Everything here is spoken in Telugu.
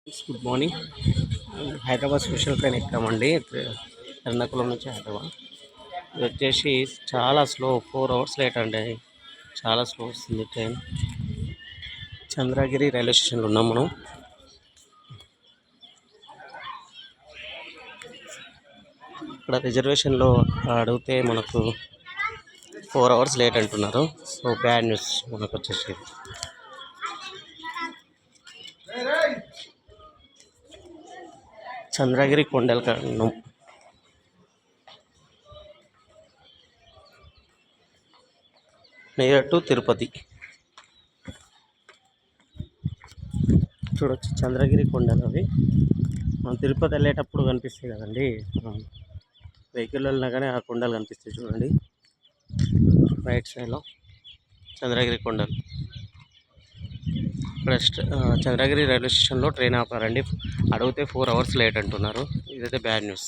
Good morning. Hyderabad special train ఎక్కామండి. ఎర్నాకుళం నుంచి హైదరాబాద్. ఇది వచ్చేసి చాలా స్లో, 4 అవర్స్ లేట్ అండి. చాలా స్లో వస్తుంది ట్రైన్. చంద్రగిరి రైల్వే స్టేషన్లో ఉన్నాం మనం. ఇక్కడ రిజర్వేషన్లో అడిగితే మనకు 4 అవర్స్ లేట్ అంటున్నారు. సో బ్యాడ్ న్యూస్ మనకు వచ్చేసి. చంద్రగిరి కొండలకన్నం నియర్ టు తిరుపతి. చూడొచ్చు చంద్రగిరి కొండలు అవి. మనం తిరుపతి వెళ్ళేటప్పుడు కనిపిస్తాయి కదండి, వెహికల్ వెళ్ళినా కానీ ఆ కొండలు కనిపిస్తాయి చూడండి. రైట్ సైడ్లో చంద్రగిరి కొండలు. ఇక్కడ చంద్రగిరి రైల్వే స్టేషన్లో ట్రైన్ ఆపారండి. అడిగితే 4 అవర్స్ లేట్ అంటున్నారు. ఇదైతే బ్యాడ్ న్యూస్.